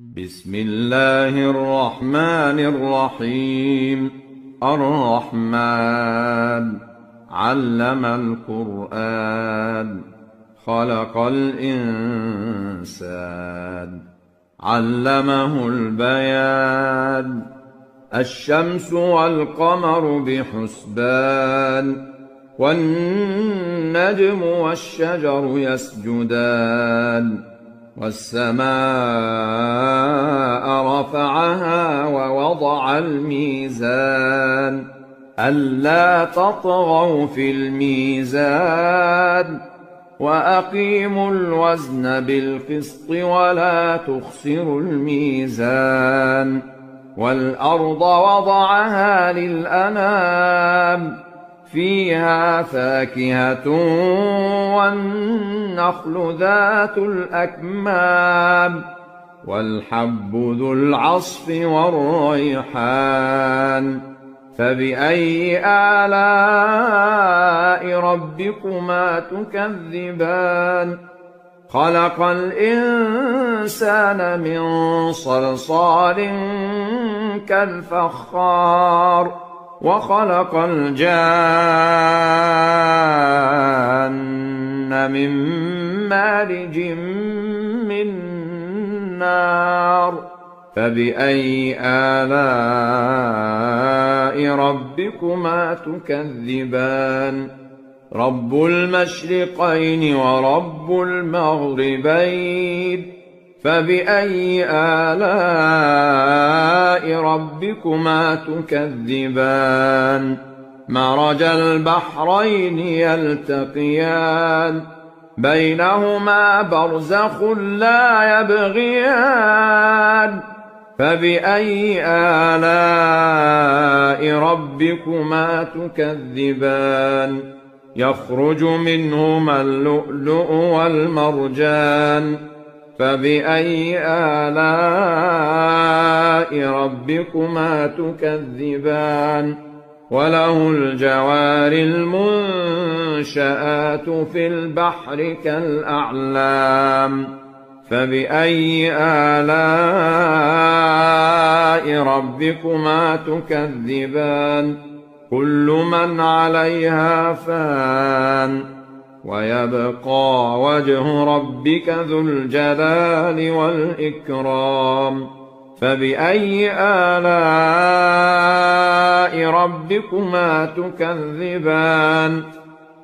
بسم الله الرحمن الرحيم. الرحمن علم القرآن خلق الإنسان علمه البيان. الشمس والقمر بحسبان والنجم والشجر يسجدان والسماء رفعها ووضع الميزان ألا تطغوا في الميزان وأقيموا الوزن بالقسط ولا تخسروا الميزان. والأرض وضعها للأنام فيها فاكهة والنخل ذات الأكمام والحب ذو العصف والريحان. فبأي آلاء ربكما تكذبان؟ خلق الإنسان من صلصال كالفخار وخلق الجان من مارج من نار. فبأي آلاء ربكما تكذبان؟ رب المشرقين ورب المغربين. فبأي آلاء ربكما تكذبان؟ مرج البحرين يلتقيان بينهما برزخ لا يبغيان. فبأي آلاء ربكما تكذبان؟ يخرج منهما اللؤلؤ والمرجان. فبأي آلاء ربكما تكذبان؟ وله الجوار المنشآت في البحر كالأعلام. فبأي آلاء ربكما تكذبان؟ كل من عليها فان ويبقى وجه ربك ذو الجلال والإكرام. فبأي آلاء ربكما تكذبان؟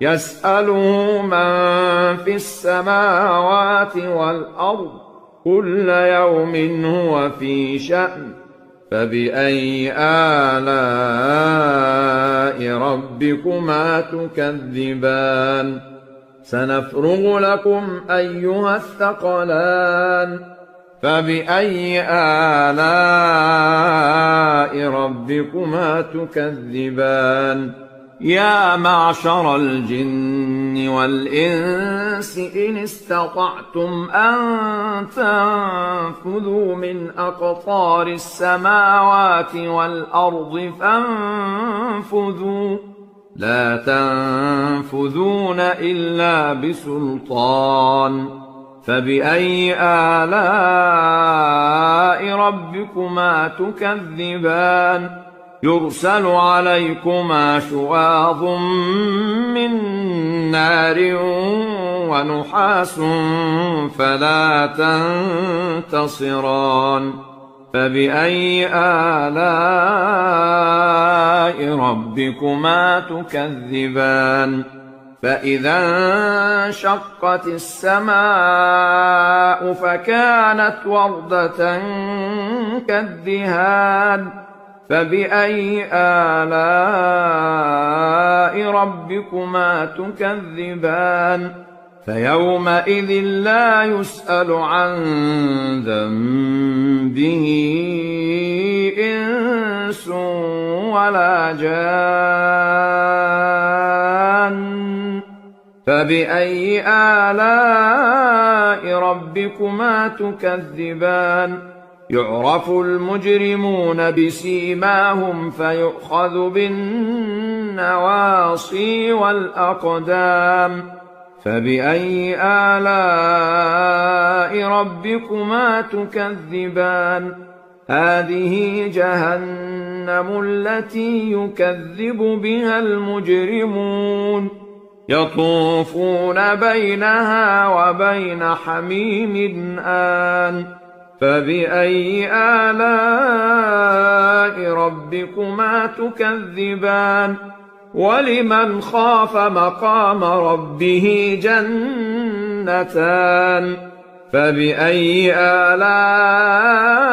يسأله من في السماوات والأرض كل يوم هو في شأن. فبأي آلاء ربكما تكذبان؟ سنفرغ لكم أيها الثقلان. فبأي آلاء ربكما تكذبان؟ يا معشر الجن والإنس إن استطعتم أن تنفذوا من أقطار السماوات والأرض فانفذوا لا تنفذون إلا بسلطان. فبأي آلاء ربكما تكذبان؟ يرسل عليكما شواظ من نار ونحاس فلا تنتصران. فبأي آلاء ربكما تكذبان؟ فإذا انشقت السماء فكانت وردة كالدهان. فبأي آلاء ربكما تكذبان؟ فيومئذ لا يسأل عن ذنبه إنس ولا جان. فبأي آلاء ربكما تكذبان؟ يعرف المجرمون بسيماهم فيؤخذ بالنواصي والأقدام. فبأي آلاء ربكما تكذبان هذه جهنم التي يكذب بها المجرمون يطوفون بينها وبين حميم آن فبأي آلاء ربكما تكذبان ولمن خاف مقام ربه جنتان فبأي آلاء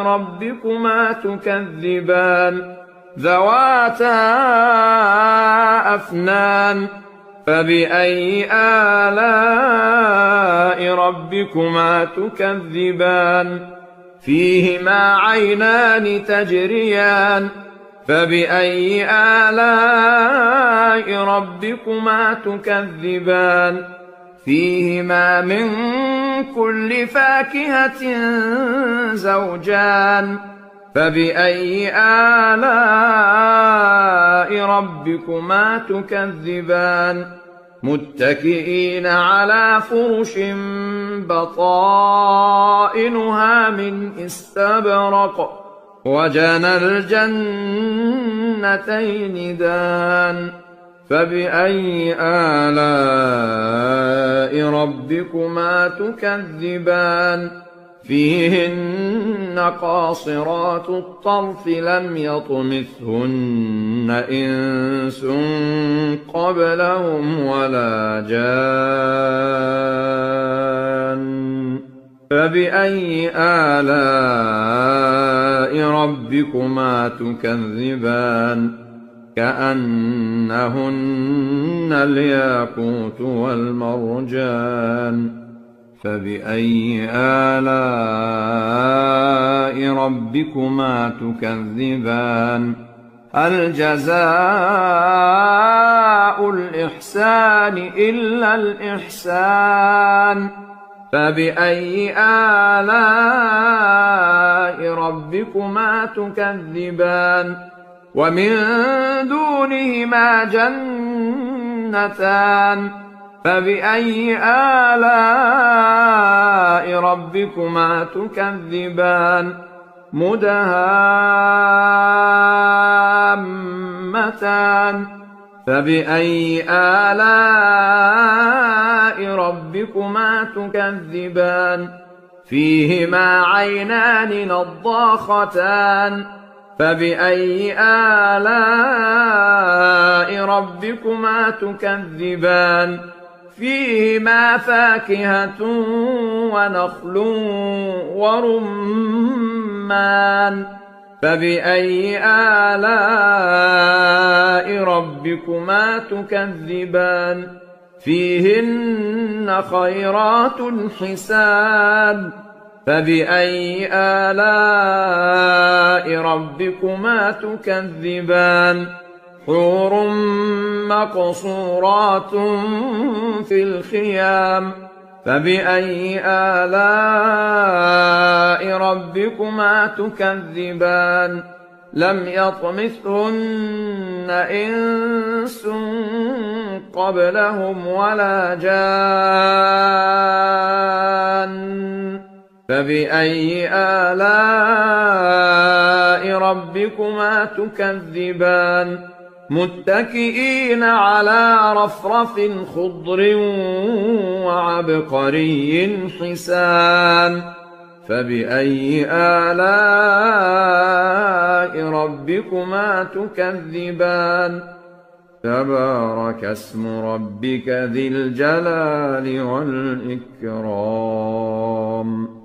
ربكما تكذبان ذواتا أفنان فبأي آلاء ربكما تكذبان فيهما عينان تجريان فبأي آلاء ربكما تكذبان فيهما من كل فاكهة زوجان فبأي آلاء ربكما تكذبان متكئين على فرش بطائنها من استبرق وجنى الجنتين دان فبأي آلاء ربكما تكذبان فيهن قاصرات الطرف لم يطمثهن إنس قبلهم ولا جان فبأي آلاء ربكما تكذبان كأنهن الياقوت والمرجان فبأي آلاء ربكما تكذبان هل جزاء الإحسان إلا الإحسان فبأي آلاء ربكما تكذبان ومن دونهما جنتان فبأي آلاء ربكما تكذبان مدهامتان فبأي آلاء ربكما تكذبان فيهما عينان نضاختان فبأي آلاء ربكما تكذبان فيهما فاكهة ونخل ورمان فبأي آلاء ربكما تكذبان فيهن خيرات حسان فبأي آلاء ربكما تكذبان حور مقصورات في الخيام فبأي آلاء ربكما تكذبان لم يطمثهن إنس قبلهم ولا جان فبأي آلاء ربكما تكذبان متكئين على رفرف خضر وعبقري حسان فبأي آلاء ربكما تكذبان تبارك اسم ربك ذي الجلال والإكرام